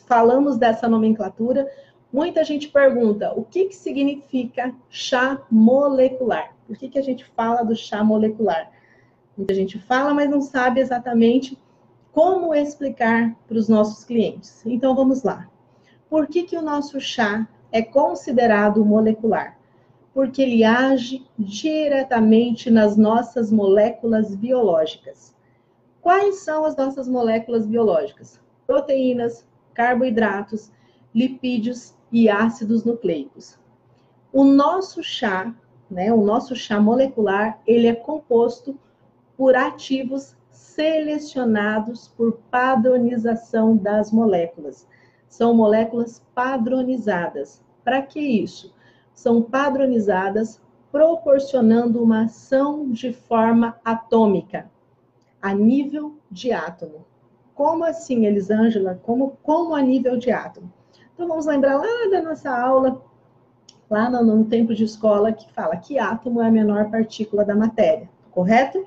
falamos dessa nomenclatura, muita gente pergunta o que significa chá molecular? Por que a gente fala do chá molecular? Muita gente fala, mas não sabe exatamente como explicar para os nossos clientes. Então, vamos lá. Por que o nosso chá é considerado molecular? Porque ele age diretamente nas nossas moléculas biológicas. Quais são as nossas moléculas biológicas? Proteínas, carboidratos, lipídios e ácidos nucleicos. O nosso chá, o nosso chá molecular, ele é composto por ativos selecionados por padronização das moléculas. São moléculas padronizadas. Para que isso? São padronizadas proporcionando uma ação de forma atômica, a nível de átomo. Como assim, Elisângela? Como a nível de átomo? Então, vamos lembrar lá da nossa aula, lá no tempo de escola, que fala que átomo é a menor partícula da matéria, correto?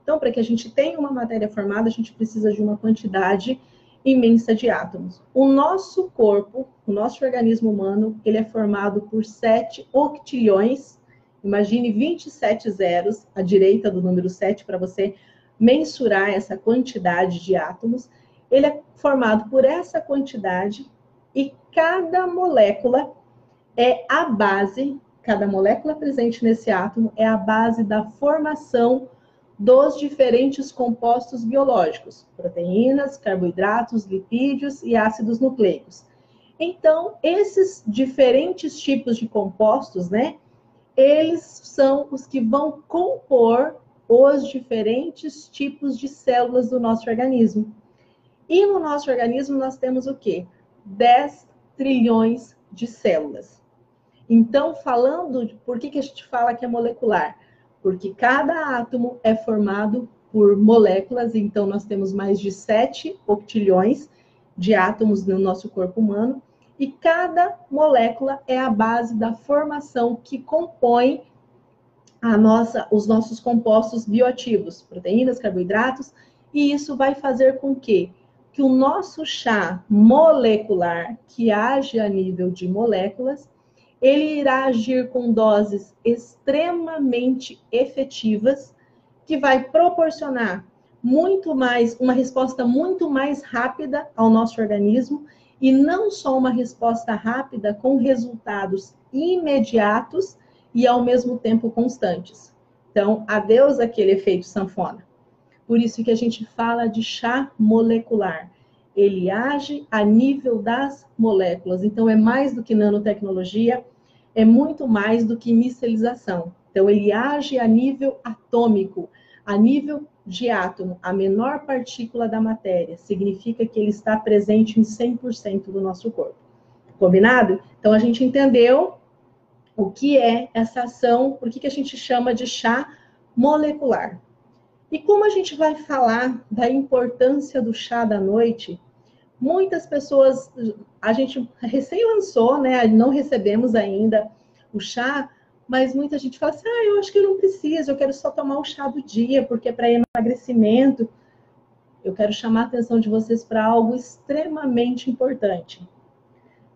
Então, para que a gente tenha uma matéria formada, a gente precisa de uma quantidade imensa de átomos. O nosso corpo, o nosso organismo humano, ele é formado por 7 octilhões. Imagine 27 zeros à direita do número 7 para você mensurar essa quantidade de átomos. Ele é formado por essa quantidade e cada molécula é a base, cada molécula presente nesse átomo é a base da formação dos diferentes compostos biológicos, proteínas, carboidratos, lipídios e ácidos nucleicos. Então, esses diferentes tipos de compostos, eles são os que vão compor os diferentes tipos de células do nosso organismo. E no nosso organismo nós temos o quê? 10 trilhões de células. Então, falando, por que a gente fala que é molecular? Porque cada átomo é formado por moléculas, então nós temos mais de 7 octilhões de átomos no nosso corpo humano, e cada molécula é a base da formação que compõe os nossos compostos bioativos, proteínas, carboidratos, e isso vai fazer com que o nosso chá molecular, que age a nível de moléculas, ele irá agir com doses extremamente efetivas, que vai proporcionar uma resposta muito mais rápida ao nosso organismo, e não só uma resposta rápida com resultados imediatos e ao mesmo tempo constantes. Então, adeus aquele efeito sanfona. Por isso que a gente fala de chá molecular. Ele age a nível das moléculas. Então, é mais do que nanotecnologia, é muito mais do que micelização. Então, ele age a nível atômico, a nível de átomo, a menor partícula da matéria. Significa que ele está presente em 100% do nosso corpo. Combinado? Então, a gente entendeu o que é essa ação, por que a gente chama de chá molecular. E como a gente vai falar da importância do chá da noite, muitas pessoas, a gente recém lançou, não recebemos ainda o chá, mas muita gente fala assim, eu acho que eu não preciso, eu quero só tomar o chá do dia, porque é para emagrecimento. Eu quero chamar a atenção de vocês para algo extremamente importante.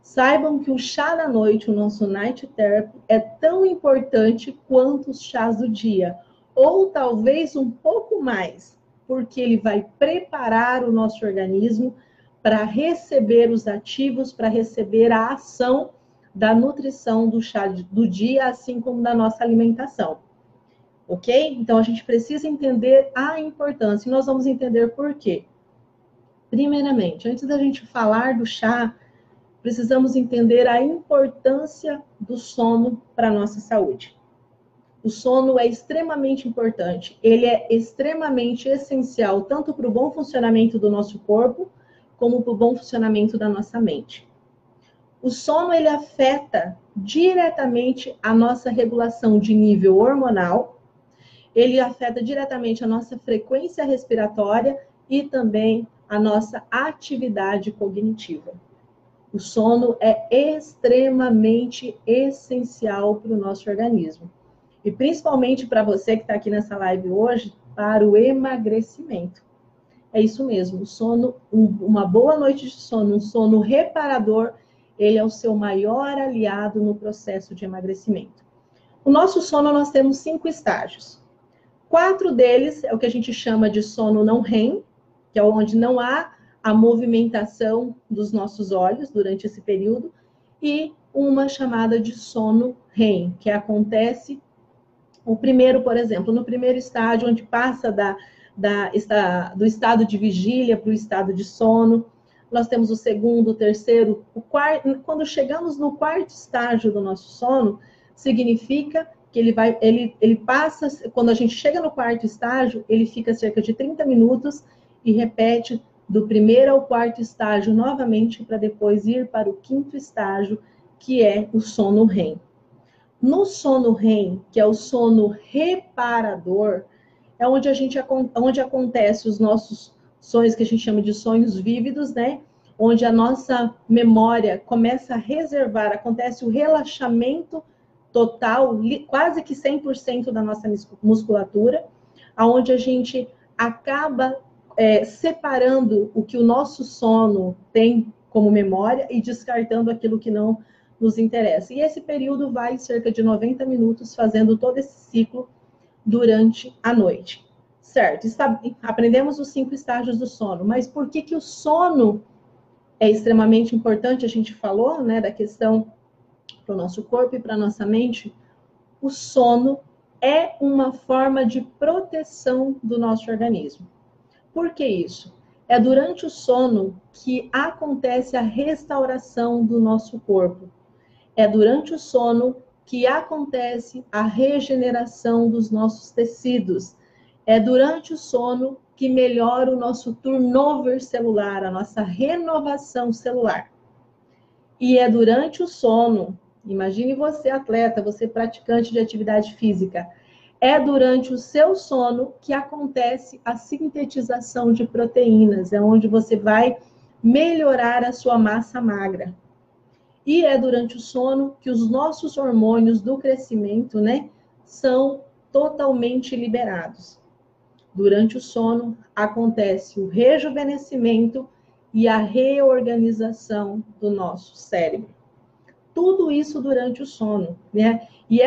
Saibam que o chá da noite, o nosso Night Therapy, é tão importante quanto os chás do dia, ou talvez um pouco mais, porque ele vai preparar o nosso organismo para receber os ativos, para receber a ação da nutrição do chá do dia, assim como da nossa alimentação. Ok? Então, a gente precisa entender a importância, e nós vamos entender por quê. Primeiramente, antes da gente falar do chá, precisamos entender a importância do sono para a nossa saúde. O sono é extremamente importante, ele é extremamente essencial, tanto para o bom funcionamento do nosso corpo, como para o bom funcionamento da nossa mente. O sono, ele afeta diretamente a nossa regulação de nível hormonal, ele afeta diretamente a nossa frequência respiratória e também a nossa atividade cognitiva. O sono é extremamente essencial para o nosso organismo. E principalmente para você que está aqui nessa live hoje, para o emagrecimento. É isso mesmo, o sono, uma boa noite de sono, um sono reparador, ele é o seu maior aliado no processo de emagrecimento. O nosso sono, nós temos 5 estágios. 4 deles é o que a gente chama de sono não REM, que é onde não há a movimentação dos nossos olhos durante esse período, e uma chamada de sono REM, que acontece, o primeiro, por exemplo, no primeiro estágio, onde passa do estado de vigília para o estado de sono. Nós temos o segundo, o terceiro, o quarto. Quando chegamos no quarto estágio do nosso sono, significa que ele passa, quando a gente chega no quarto estágio, ele fica cerca de 30 minutos e repete do primeiro ao quarto estágio novamente, para depois ir para o quinto estágio, que é o sono REM. No sono REM, que é o sono reparador, é onde acontece os nossos sonhos, que a gente chama de sonhos vívidos, né? Onde a nossa memória começa a reservar, acontece o relaxamento total, quase que 100% da nossa musculatura, aonde a gente acaba separando o que o nosso sono tem como memória e descartando aquilo que não nos interessa. E esse período vai cerca de 90 minutos, fazendo todo esse ciclo durante a noite. Certo, aprendemos os 5 estágios do sono, mas por que o sono é extremamente importante? A gente falou, né, da questão para o nosso corpo e para a nossa mente. O sono é uma forma de proteção do nosso organismo. Por que isso? É durante o sono que acontece a restauração do nosso corpo. É durante o sono que acontece a regeneração dos nossos tecidos. É durante o sono que melhora o nosso turnover celular, a nossa renovação celular. E é durante o sono, imagine você atleta, você praticante de atividade física, é durante o seu sono que acontece a sintetização de proteínas, é onde você vai melhorar a sua massa magra. E é durante o sono que os nossos hormônios do crescimento, né, são totalmente liberados. Durante o sono acontece o rejuvenescimento e a reorganização do nosso cérebro. Tudo isso durante o sono, né? E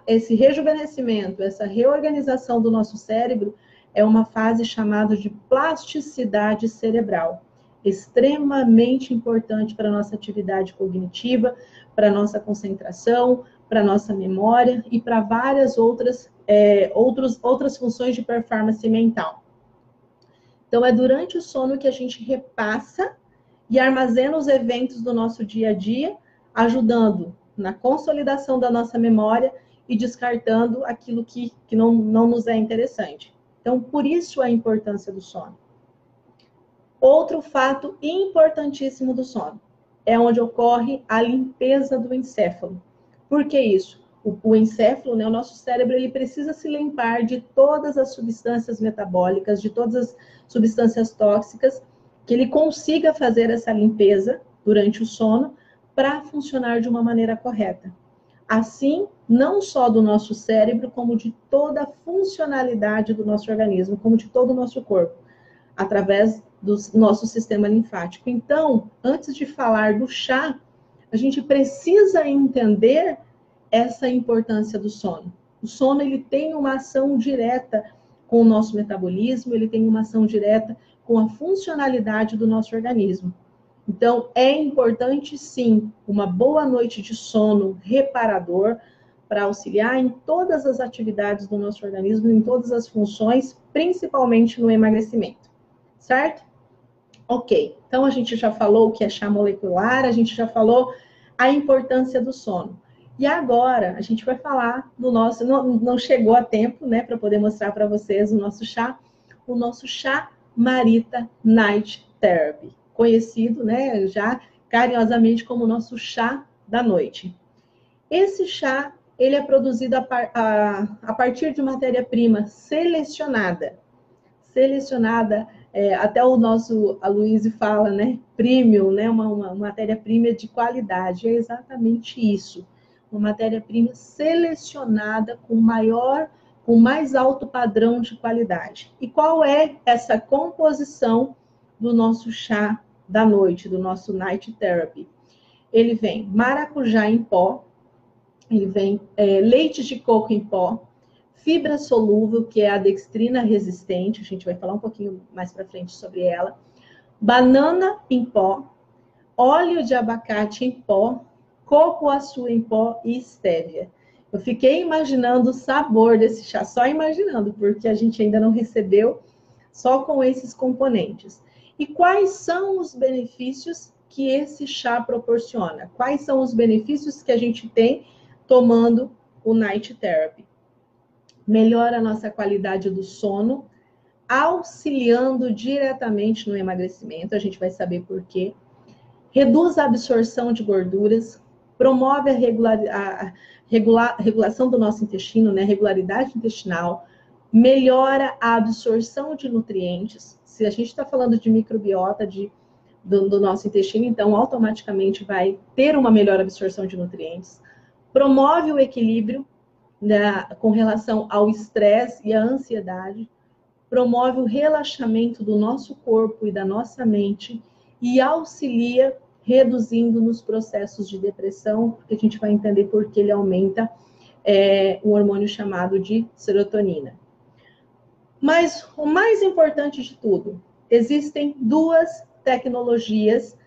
esse rejuvenescimento, essa reorganização do nosso cérebro é uma fase chamada de plasticidade cerebral, extremamente importante para a nossa atividade cognitiva, para a nossa concentração, para a nossa memória e para várias outras funções de performance mental. Então, é durante o sono que a gente repassa e armazena os eventos do nosso dia a dia, ajudando na consolidação da nossa memória e descartando aquilo que não nos é interessante. Então, por isso a importância do sono. Outro fato importantíssimo do sono é onde ocorre a limpeza do encéfalo. Por que isso? O encéfalo, né, o nosso cérebro, ele precisa se limpar de todas as substâncias metabólicas, de todas as substâncias tóxicas, que ele consiga fazer essa limpeza durante o sono para funcionar de uma maneira correta. Assim, não só do nosso cérebro, como de toda a funcionalidade do nosso organismo, como de todo o nosso corpo, através do nosso sistema linfático. Então, antes de falar do chá, a gente precisa entender essa importância do sono. O sono, ele tem uma ação direta com o nosso metabolismo, ele tem uma ação direta com a funcionalidade do nosso organismo. Então, é importante, sim, uma boa noite de sono reparador para auxiliar em todas as atividades do nosso organismo, em todas as funções, principalmente no emagrecimento. Certo? Ok, então a gente já falou o que é chá molecular, a gente já falou a importância do sono. E agora a gente vai falar do nosso, não chegou a tempo, né, para poder mostrar para vocês o nosso chá Marita Night Therapy, conhecido, né, já carinhosamente como o nosso chá da noite. Esse chá, ele é produzido a partir de matéria-prima selecionada, até o nosso Aloysio fala, né, premium, né, uma matéria-prima de qualidade, é exatamente isso, uma matéria-prima selecionada com maior com mais alto padrão de qualidade. E qual é essa composição do nosso chá da noite, do nosso Night Therapy? Ele vem maracujá em pó, ele vem leite de coco em pó, fibra solúvel, que é a dextrina resistente, a gente vai falar um pouquinho mais para frente sobre ela, banana em pó, óleo de abacate em pó, coco-açu em pó e estévia. Eu fiquei imaginando o sabor desse chá, só imaginando, porque a gente ainda não recebeu, só com esses componentes. E quais são os benefícios que esse chá proporciona? Quais são os benefícios que a gente tem tomando o Night Therapy? Melhora a nossa qualidade do sono, auxiliando diretamente no emagrecimento, a gente vai saber por quê. Reduz a absorção de gorduras, promove a regulação do nosso intestino, né? Regularidade intestinal, melhora a absorção de nutrientes. Se a gente está falando de microbiota do nosso intestino, então automaticamente vai ter uma melhor absorção de nutrientes. Promove o equilíbrio com relação ao estresse e à ansiedade. Promove o relaxamento do nosso corpo e da nossa mente e auxilia reduzindo nos processos de depressão, porque a gente vai entender por que ele aumenta um hormônio chamado de serotonina. Mas o mais importante de tudo, existem duas tecnologias,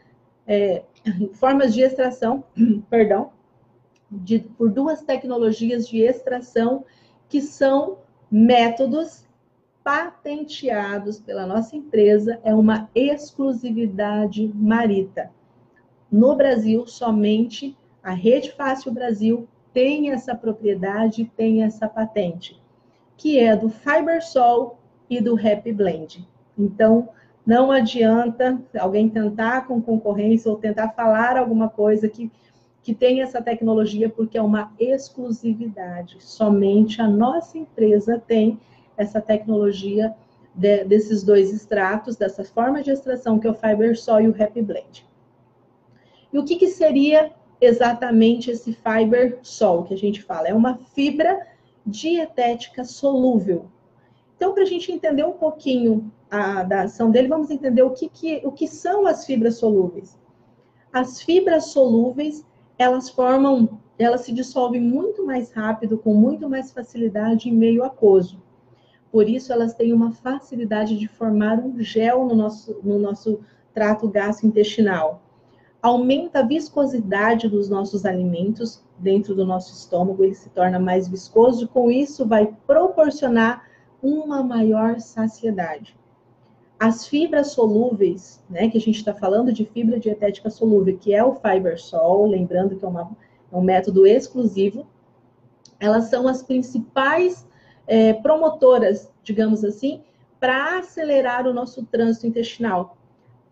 formas de extração, perdão, por duas tecnologias de extração que são métodos patenteados pela nossa empresa, é uma exclusividade Marita. No Brasil, somente a Rede Fácil Brasil tem essa propriedade, tem essa patente, que é do Fibersol e do Happy Blend. Então, não adianta alguém tentar com concorrência ou tentar falar alguma coisa que tem essa tecnologia, porque é uma exclusividade. Somente a nossa empresa tem essa tecnologia desses dois extratos, dessa forma de extração, que é o Fibersol e o Happy Blend. E o que seria exatamente esse Fibersol que a gente fala? É uma fibra dietética solúvel. Então, para a gente entender um pouquinho da ação dele, vamos entender o que são as fibras solúveis. As fibras solúveis, elas se dissolvem muito mais rápido, com muito mais facilidade em meio aquoso. Por isso, elas têm uma facilidade de formar um gel no nosso trato gastrointestinal. Aumenta a viscosidade dos nossos alimentos dentro do nosso estômago, ele se torna mais viscoso, e com isso vai proporcionar uma maior saciedade. As fibras solúveis, né, que a gente está falando de fibra dietética solúvel, que é o Fibersol, lembrando que é um método exclusivo, elas são as principais promotoras, digamos assim, para acelerar o nosso trânsito intestinal.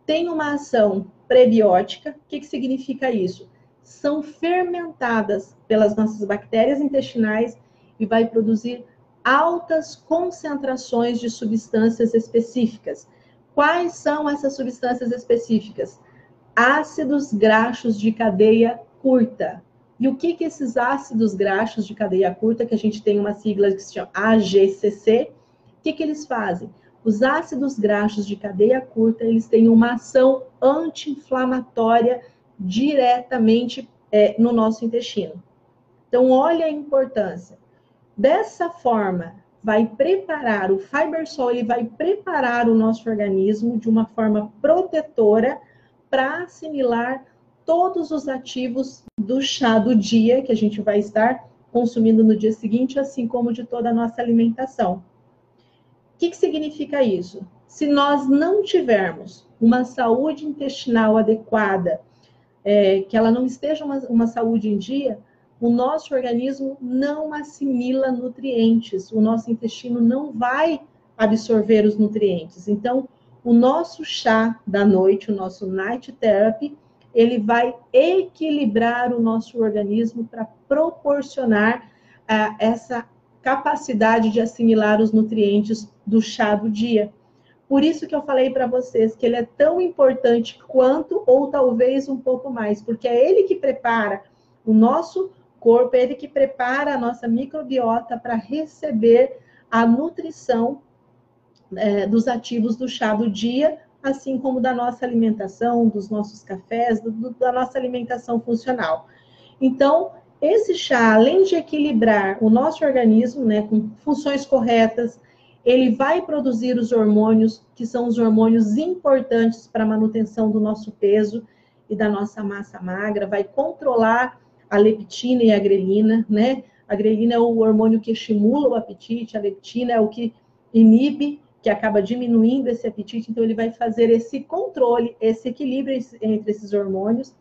Tem uma ação prebiótica. O que significa isso? São fermentadas pelas nossas bactérias intestinais e vai produzir altas concentrações de substâncias específicas. Quais são essas substâncias específicas? Ácidos graxos de cadeia curta. E o que esses ácidos graxos de cadeia curta, que a gente tem uma sigla que se chama AGCC, o que eles fazem? Os ácidos graxos de cadeia curta, eles têm uma ação anti-inflamatória diretamente no nosso intestino. Então, olha a importância. Dessa forma, vai preparar o Fibersol, ele vai preparar o nosso organismo de uma forma protetora para assimilar todos os ativos do chá do dia que a gente vai estar consumindo no dia seguinte, assim como de toda a nossa alimentação. O que significa isso? Se nós não tivermos uma saúde intestinal adequada, que ela não esteja uma saúde em dia, o nosso organismo não assimila nutrientes, o nosso intestino não vai absorver os nutrientes. Então, o nosso chá da noite, o nosso Night Therapy, ele vai equilibrar o nosso organismo para proporcionar essa capacidade de assimilar os nutrientes do chá do dia. Por isso que eu falei para vocês que ele é tão importante quanto, ou talvez um pouco mais, porque é ele que prepara o nosso corpo, é ele que prepara a nossa microbiota para receber a nutrição dos ativos do chá do dia, assim como da nossa alimentação, dos nossos cafés, da nossa alimentação funcional. Então, esse chá, além de equilibrar o nosso organismo, né, com funções corretas, ele vai produzir os hormônios, que são os hormônios importantes para a manutenção do nosso peso e da nossa massa magra, vai controlar a leptina e a grelina, né? A grelina é o hormônio que estimula o apetite, a leptina é o que inibe, que acaba diminuindo esse apetite, então ele vai fazer esse controle, esse equilíbrio entre esses hormônios,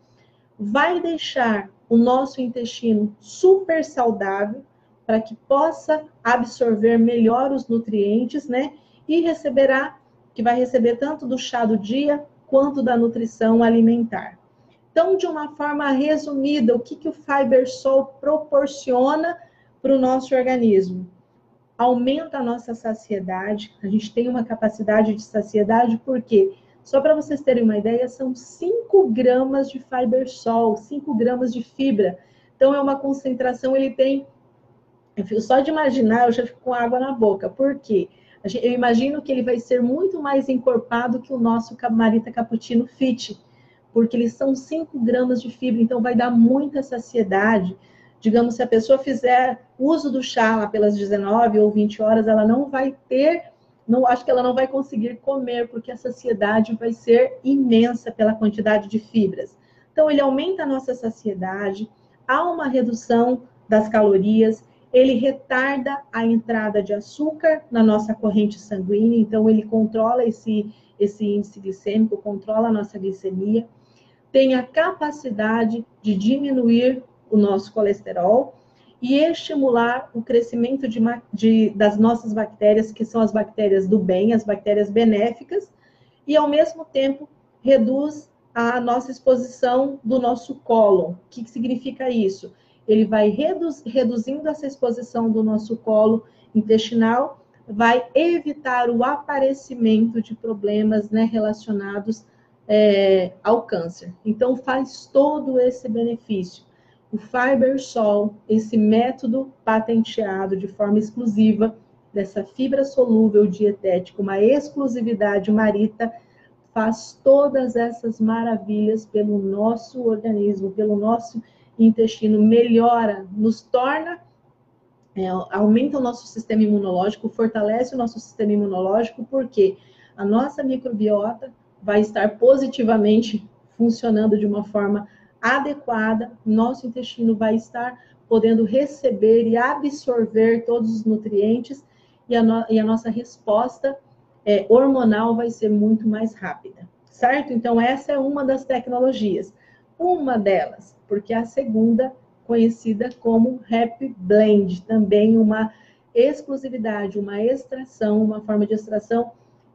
vai deixar o nosso intestino super saudável, para que possa absorver melhor os nutrientes, né? E vai receber tanto do chá do dia, quanto da nutrição alimentar. Então, de uma forma resumida, o que o FiberSol proporciona para o nosso organismo? Aumenta a nossa saciedade, a gente tem uma capacidade de saciedade, porque, só para vocês terem uma ideia, são 5 gramas de FiberSol, 5 gramas de fibra. Então, é uma concentração, ele tem... Só de imaginar, eu já fico com água na boca. Por quê? Eu imagino que ele vai ser muito mais encorpado que o nosso Marita Cappuccino Fit, porque eles são 5 gramas de fibra, então vai dar muita saciedade. Digamos, se a pessoa fizer uso do chá lá pelas 19 ou 20 horas, ela não vai ter, acho que ela não vai conseguir comer, porque a saciedade vai ser imensa pela quantidade de fibras. Então, ele aumenta a nossa saciedade, há uma redução das calorias, ele retarda a entrada de açúcar na nossa corrente sanguínea, então ele controla esse índice glicêmico, controla a nossa glicemia, tem a capacidade de diminuir o nosso colesterol e estimular o crescimento das nossas bactérias, que são as bactérias do bem, as bactérias benéficas, e ao mesmo tempo reduz a nossa exposição do nosso cólon. O que significa isso? Ele vai reduzindo essa exposição do nosso colo intestinal, vai evitar o aparecimento de problemas, né, relacionados ao câncer. Então, faz todo esse benefício. O FiberSol, esse método patenteado de forma exclusiva, dessa fibra solúvel dietética, uma exclusividade Marita, faz todas essas maravilhas pelo nosso organismo, pelo nosso intestino, melhora, nos torna, aumenta o nosso sistema imunológico, fortalece o nosso sistema imunológico, porque a nossa microbiota vai estar positivamente funcionando de uma forma adequada, nosso intestino vai estar podendo receber e absorver todos os nutrientes, e a nossa resposta hormonal vai ser muito mais rápida, certo? Então, essa é uma das tecnologias. Uma delas, porque a segunda, conhecida como Happy Blend, também uma exclusividade, uma extração, uma forma de extração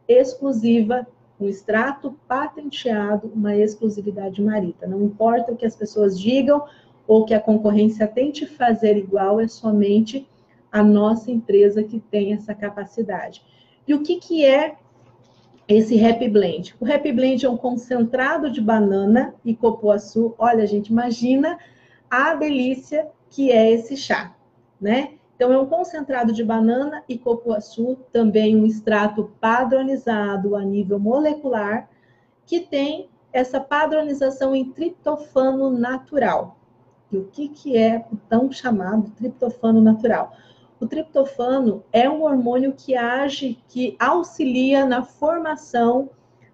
exclusiva, um extrato patenteado, uma exclusividade Marita. Não importa o que as pessoas digam ou que a concorrência tente fazer igual, é somente a nossa empresa que tem essa capacidade. E o que é esse Happy Blend? O Happy Blend é um concentrado de banana e cupuaçu. Olha, gente, imagina a delícia que é esse chá, né? Então, é um concentrado de banana e cupuaçu, também um extrato padronizado a nível molecular, que tem essa padronização em triptofano natural. E o que é o tão chamado triptofano natural? O triptofano é um hormônio que age, que auxilia na formação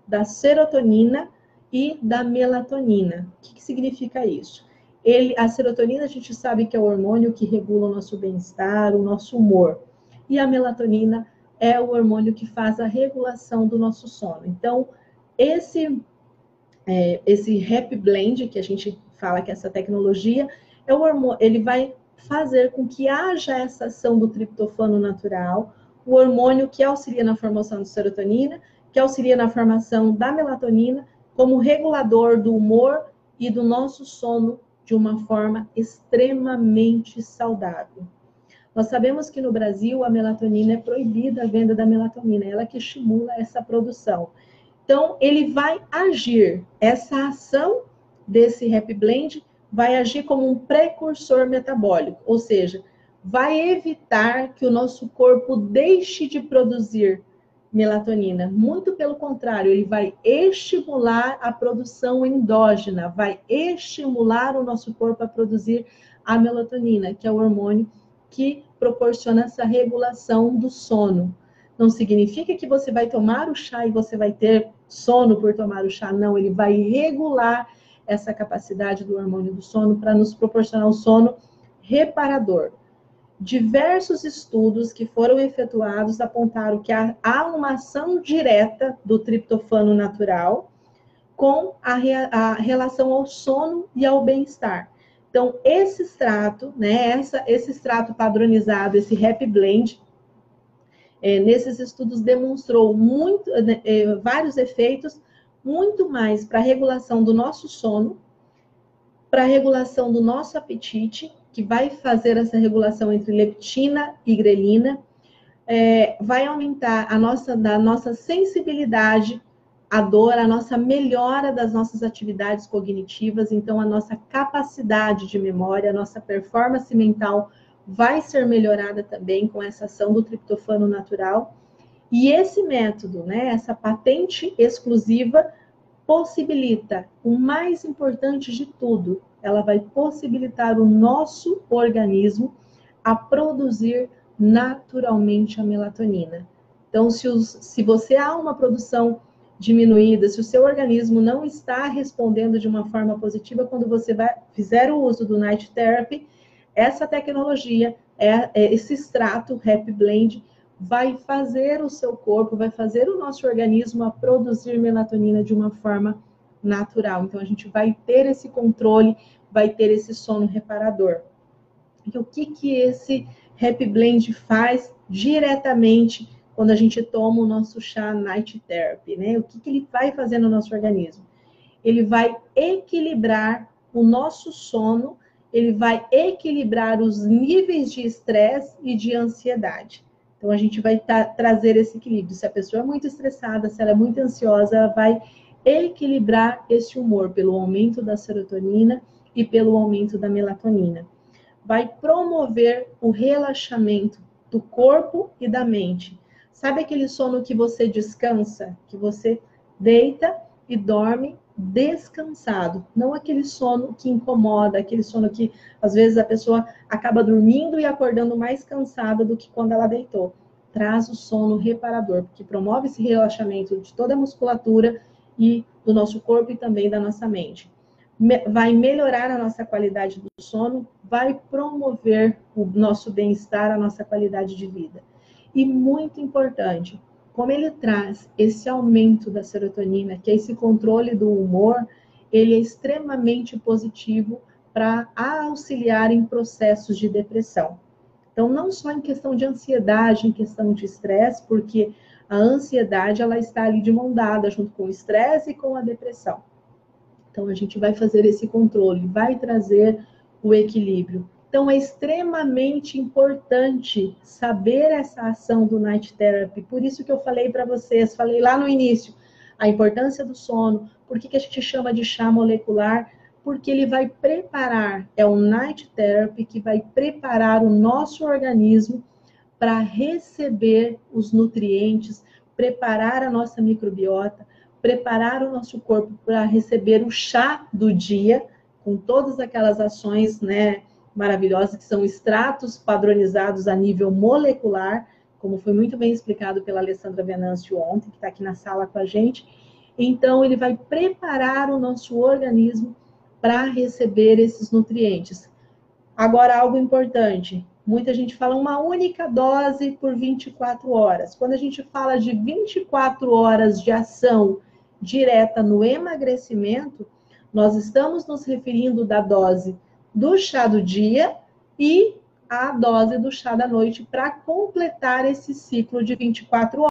da serotonina e da melatonina. O que significa isso? A serotonina, a gente sabe que é o hormônio que regula o nosso bem-estar, o nosso humor. E a melatonina é o hormônio que faz a regulação do nosso sono. Então, esse Happy Blend, que a gente fala que essa tecnologia, é o hormônio, ele vai fazer com que haja essa ação do triptofano natural, o hormônio que auxilia na formação de serotonina, que auxilia na formação da melatonina, como regulador do humor e do nosso sono de uma forma extremamente saudável. Nós sabemos que no Brasil a melatonina é proibida, a venda da melatonina, ela que estimula essa produção. Então, ele vai agir, essa ação desse Happy Blend vai agir como um precursor metabólico, ou seja, vai evitar que o nosso corpo deixe de produzir melatonina. Muito pelo contrário, ele vai estimular a produção endógena, vai estimular o nosso corpo a produzir a melatonina, que é o hormônio que proporciona essa regulação do sono. Não significa que você vai tomar o chá e você vai ter sono por tomar o chá, não, ele vai regular essa capacidade do hormônio do sono para nos proporcionar um sono reparador. Diversos estudos que foram efetuados apontaram que há uma ação direta do triptofano natural com a relação ao sono e ao bem-estar. Então, esse extrato, né, esse extrato padronizado, esse Happy Blend, nesses estudos demonstrou vários efeitos, muito mais para a regulação do nosso sono, para a regulação do nosso apetite, que vai fazer essa regulação entre leptina e grelina, vai aumentar a nossa sensibilidade à dor, a nossa melhora das nossas atividades cognitivas, então a nossa capacidade de memória, a nossa performance mental vai ser melhorada também com essa ação do triptofano natural. E esse método, né, essa patente exclusiva, possibilita o mais importante de tudo, ela vai possibilitar o nosso organismo a produzir naturalmente a melatonina. Então, se você há uma produção diminuída, se o seu organismo não está respondendo de uma forma positiva, quando você fizer o uso do Night Therapy, essa tecnologia, esse extrato Happy Blend, vai fazer o seu corpo, vai fazer o nosso organismo a produzir melatonina de uma forma natural. Então, a gente vai ter esse controle, vai ter esse sono reparador. E o que esse Happy Blend faz diretamente quando a gente toma o nosso chá Night Therapy, né? O que ele vai fazer no nosso organismo? Ele vai equilibrar o nosso sono, ele vai equilibrar os níveis de estresse e de ansiedade. Então, a gente vai trazer esse equilíbrio. Se a pessoa é muito estressada, se ela é muito ansiosa, ela vai equilibrar esse humor pelo aumento da serotonina e pelo aumento da melatonina. Vai promover o relaxamento do corpo e da mente. Sabe aquele sono que você descansa? Que você deita e dorme descansado. Não aquele sono que incomoda, aquele sono que, às vezes, a pessoa acaba dormindo e acordando mais cansada do que quando ela deitou. Traz o sono reparador, porque promove esse relaxamento de toda a musculatura e do nosso corpo e também da nossa mente. Vai melhorar a nossa qualidade do sono, vai promover o nosso bem-estar, a nossa qualidade de vida. E muito importante, como ele traz esse aumento da serotonina, que é esse controle do humor, ele é extremamente positivo para auxiliar em processos de depressão. Então, não só em questão de ansiedade, em questão de estresse, porque a ansiedade ela está ali de mão dada junto com o estresse e com a depressão. Então, a gente vai fazer esse controle, vai trazer o equilíbrio. Então, é extremamente importante saber essa ação do Night Therapy. Por isso que eu falei para vocês, falei lá no início, a importância do sono. Por que a gente chama de chá molecular? Porque ele vai preparar, é o Night Therapy que vai preparar o nosso organismo para receber os nutrientes, preparar a nossa microbiota, preparar o nosso corpo para receber o chá do dia, com todas aquelas ações, né, maravilhosas, que são extratos padronizados a nível molecular, como foi muito bem explicado pela Alessandra Venâncio ontem, que está aqui na sala com a gente. Então, ele vai preparar o nosso organismo para receber esses nutrientes. Agora, algo importante, muita gente fala uma única dose por 24 horas. Quando a gente fala de 24 horas de ação direta no emagrecimento, nós estamos nos referindo da dose do chá do dia e a dose do chá da noite para completar esse ciclo de 24 horas.